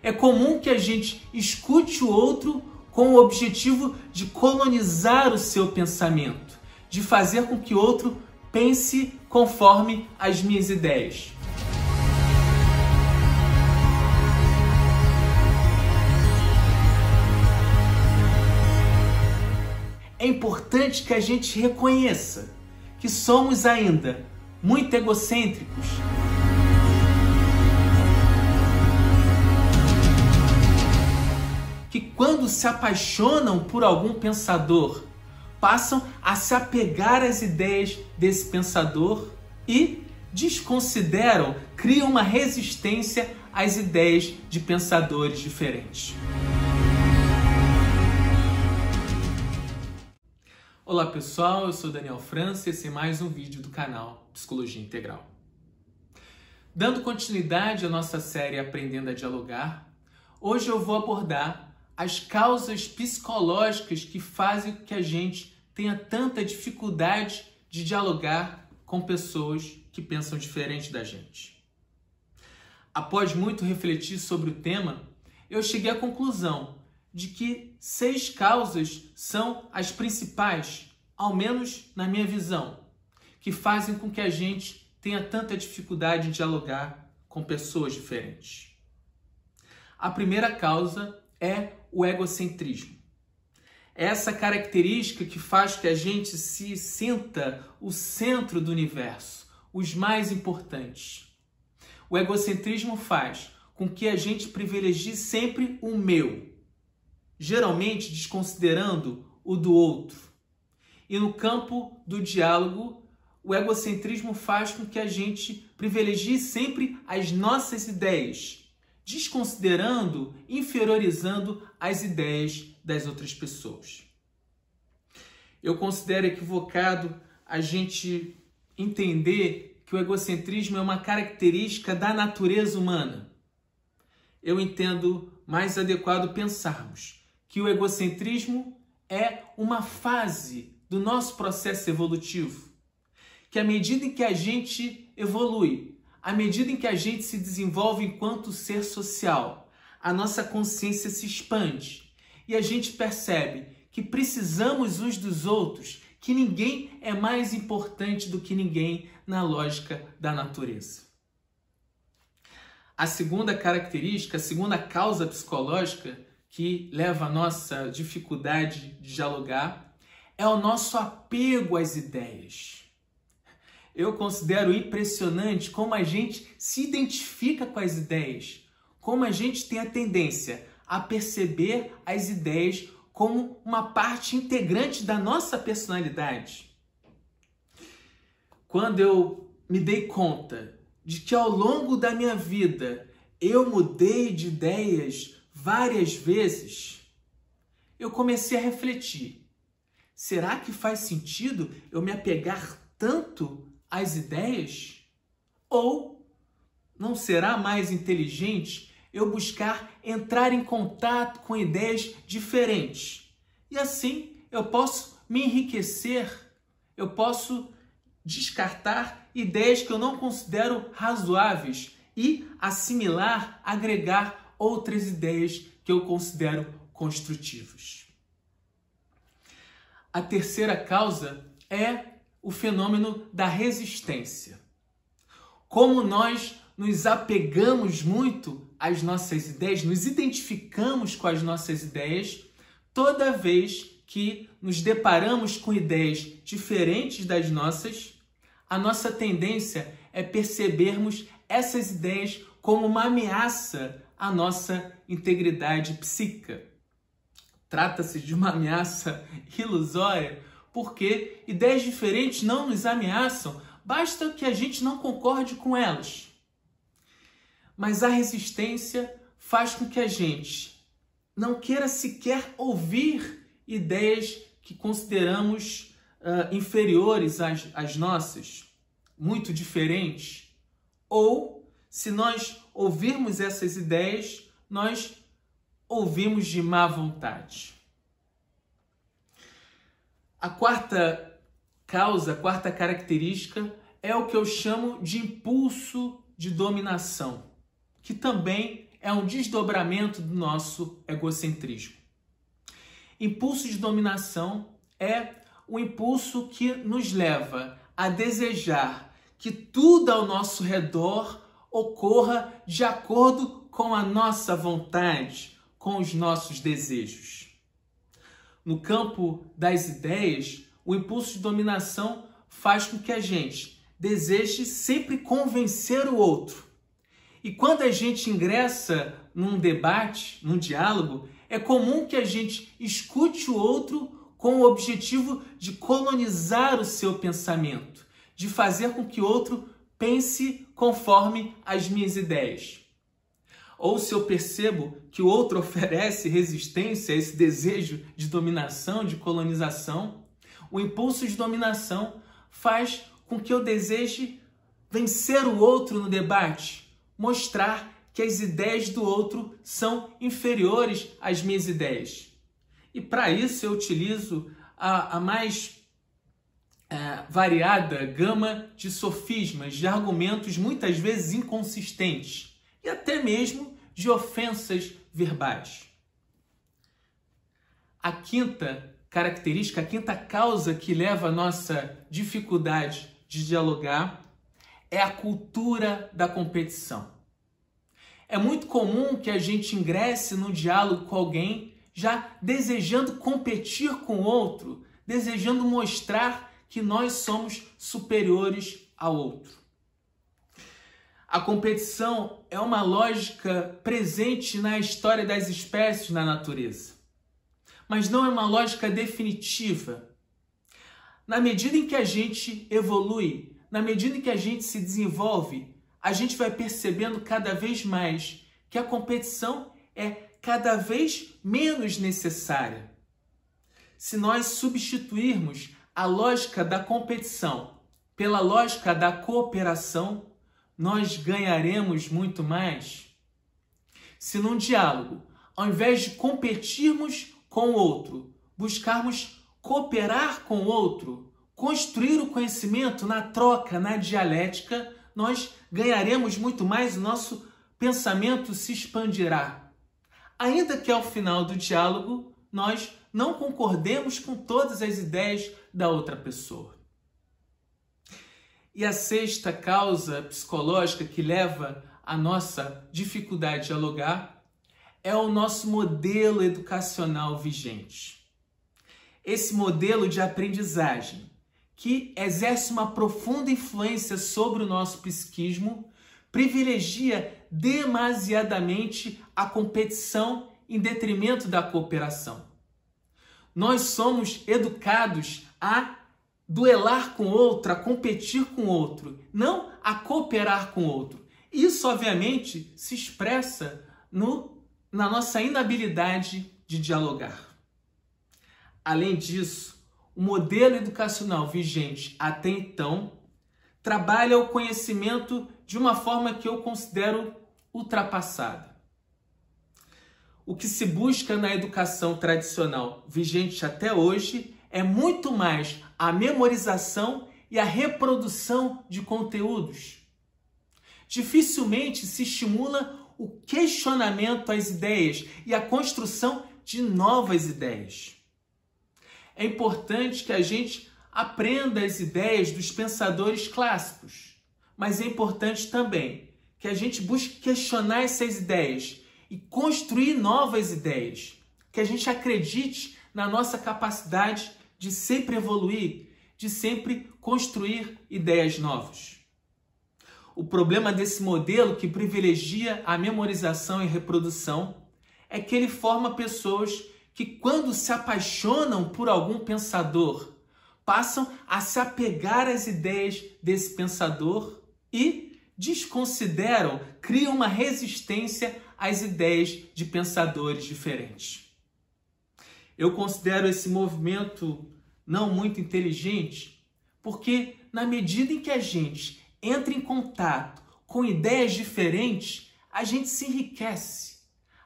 É comum que a gente escute o outro com o objetivo de colonizar o seu pensamento, de fazer com que o outro pense conforme as minhas ideias. É importante que a gente reconheça que somos ainda muito egocêntricos. Que quando se apaixonam por algum pensador, passam a se apegar às ideias desse pensador e desconsideram, criam uma resistência às ideias de pensadores diferentes. Olá pessoal, eu sou Daniel França e esse é mais um vídeo do canal Psicologia Integral. Dando continuidade à nossa série Aprendendo a Dialogar, hoje eu vou abordar as causas psicológicas que fazem com que a gente tenha tanta dificuldade de dialogar com pessoas que pensam diferente da gente. Após muito refletir sobre o tema, eu cheguei à conclusão de que 6 causas são as principais, ao menos na minha visão, que fazem com que a gente tenha tanta dificuldade em dialogar com pessoas diferentes. A primeira causa é o egocentrismo. É essa característica que faz que a gente se sinta o centro do universo, os mais importantes. O egocentrismo faz com que a gente privilegie sempre o meu, geralmente desconsiderando o do outro. E no campo do diálogo, o egocentrismo faz com que a gente privilegie sempre as nossas ideias, desconsiderando, inferiorizando as ideias das outras pessoas. Eu considero equivocado a gente entender que o egocentrismo é uma característica da natureza humana. Eu entendo mais adequado pensarmos que o egocentrismo é uma fase do nosso processo evolutivo, que à medida em que a gente evolui, à medida em que a gente se desenvolve enquanto ser social, a nossa consciência se expande e a gente percebe que precisamos uns dos outros, que ninguém é mais importante do que ninguém na lógica da natureza. A segunda característica, a segunda causa psicológica que leva à nossa dificuldade de dialogar é o nosso apego às ideias. Eu considero impressionante como a gente se identifica com as ideias, como a gente tem a tendência a perceber as ideias como uma parte integrante da nossa personalidade. Quando eu me dei conta de que ao longo da minha vida eu mudei de ideias várias vezes, eu comecei a refletir. Será que faz sentido eu me apegar tanto às ideias? Ou não será mais inteligente eu buscar entrar em contato com ideias diferentes? E assim eu posso me enriquecer, eu posso descartar ideias que eu não considero razoáveis e assimilar, agregar outras ideias que eu considero construtivas. A terceira causa é o fenômeno da resistência. Como nós nos apegamos muito às nossas ideias, nos identificamos com as nossas ideias, toda vez que nos deparamos com ideias diferentes das nossas, a nossa tendência é percebermos essas ideias como uma ameaça à nossa integridade psíquica. Trata-se de uma ameaça ilusória, porque ideias diferentes não nos ameaçam, basta que a gente não concorde com elas. Mas a resistência faz com que a gente não queira sequer ouvir ideias que consideramos inferiores às nossas, muito diferentes. Ou, se nós ouvirmos essas ideias, nós ouvimos de má vontade. A quarta causa, a quarta característica é o que eu chamo de impulso de dominação, que também é um desdobramento do nosso egocentrismo. Impulso de dominação é o impulso que nos leva a desejar que tudo ao nosso redor ocorra de acordo com a nossa vontade, com os nossos desejos. No campo das ideias, o impulso de dominação faz com que a gente deseje sempre convencer o outro. E quando a gente ingressa num debate, num diálogo, é comum que a gente escute o outro com o objetivo de colonizar o seu pensamento, de fazer com que o outro pense conforme as minhas ideias. Ou se eu percebo que o outro oferece resistência a esse desejo de dominação, de colonização, o impulso de dominação faz com que eu deseje vencer o outro no debate, mostrar que as ideias do outro são inferiores às minhas ideias. E para isso eu utilizo a mais variada gama de sofismas, de argumentos muitas vezes inconsistentes e até mesmo de ofensas verbais. A quinta característica, a quinta causa que leva a nossa dificuldade de dialogar é a cultura da competição. É muito comum que a gente ingresse num diálogo com alguém já desejando competir com o outro, desejando mostrar que nós somos superiores ao outro. A competição é uma lógica presente na história das espécies na natureza, mas não é uma lógica definitiva. Na medida em que a gente evolui, na medida em que a gente se desenvolve, a gente vai percebendo cada vez mais que a competição é cada vez menos necessária. Se nós substituirmos a lógica da competição pela lógica da cooperação, nós ganharemos muito mais. Se num diálogo, ao invés de competirmos com o outro, buscarmos cooperar com o outro, construir o conhecimento na troca, na dialética, nós ganharemos muito mais, o nosso pensamento se expandirá. Ainda que ao final do diálogo nós não concordemos com todas as ideias da outra pessoa. E a sexta causa psicológica que leva à nossa dificuldade de dialogar é o nosso modelo educacional vigente. Esse modelo de aprendizagem que exerce uma profunda influência sobre o nosso psiquismo privilegia demasiadamente a competição em detrimento da cooperação. Nós somos educados a duelar com o outro, a competir com o outro, não a cooperar com o outro. Isso, obviamente, se expressa na nossa inabilidade de dialogar. Além disso, o modelo educacional vigente até então trabalha o conhecimento de uma forma que eu considero ultrapassada. O que se busca na educação tradicional vigente até hoje é muito mais a memorização e a reprodução de conteúdos. Dificilmente se estimula o questionamento às ideias e a construção de novas ideias. É importante que a gente aprenda as ideias dos pensadores clássicos, mas é importante também que a gente busque questionar essas ideias e construir novas ideias, que a gente acredite na nossa capacidade de sempre evoluir, de sempre construir ideias novas. O problema desse modelo que privilegia a memorização e reprodução é que ele forma pessoas que, quando se apaixonam por algum pensador, passam a se apegar às ideias desse pensador e desconsideram, criam uma resistência às ideias de pensadores diferentes. Eu considero esse movimento não muito inteligente, porque na medida em que a gente entra em contato com ideias diferentes, a gente se enriquece.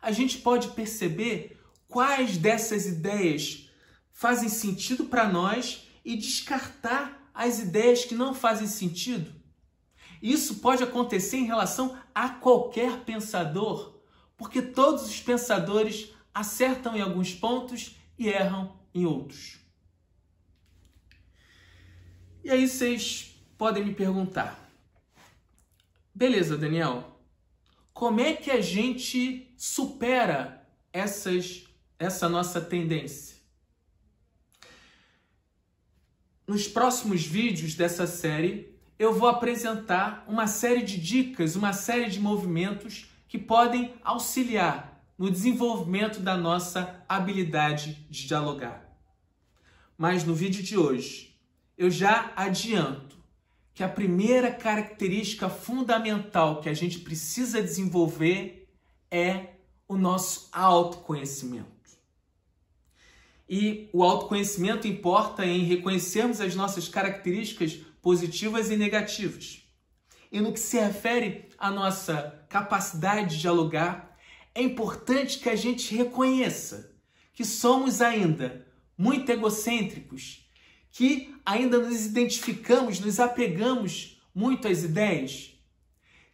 A gente pode perceber quais dessas ideias fazem sentido para nós e descartar as ideias que não fazem sentido. Isso pode acontecer em relação a qualquer pensador. porque todos os pensadores acertam em alguns pontos e erram em outros. E aí vocês podem me perguntar, beleza, Daniel, como é que a gente supera essa nossa tendência? Nos próximos vídeos dessa série, eu vou apresentar uma série de dicas, uma série de movimentos que podem auxiliar no desenvolvimento da nossa habilidade de dialogar. Mas no vídeo de hoje, eu já adianto que a primeira característica fundamental que a gente precisa desenvolver é o nosso autoconhecimento. E o autoconhecimento importa em reconhecermos as nossas características positivas e negativas. E no que se refere à nossa capacidade de dialogar, é importante que a gente reconheça que somos ainda muito egocêntricos, que ainda nos identificamos, nos apegamos muito às ideias,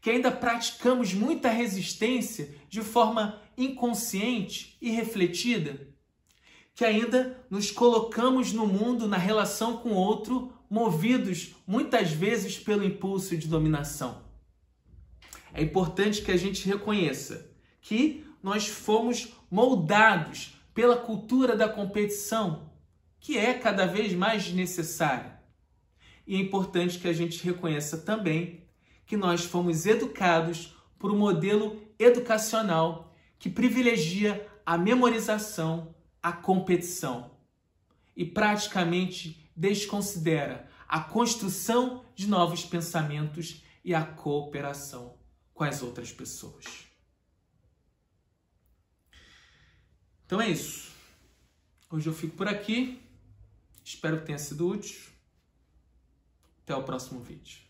que ainda praticamos muita resistência de forma inconsciente e refletida, que ainda nos colocamos no mundo, na relação com o outro, movidos muitas vezes pelo impulso de dominação. É importante que a gente reconheça que nós fomos moldados pela cultura da competição, que é cada vez mais necessária. E é importante que a gente reconheça também que nós fomos educados por um modelo educacional que privilegia a memorização, a competição e praticamente desconsidera a construção de novos pensamentos e a cooperação com as outras pessoas. Então é isso. Hoje eu fico por aqui. Espero que tenha sido útil. Até o próximo vídeo.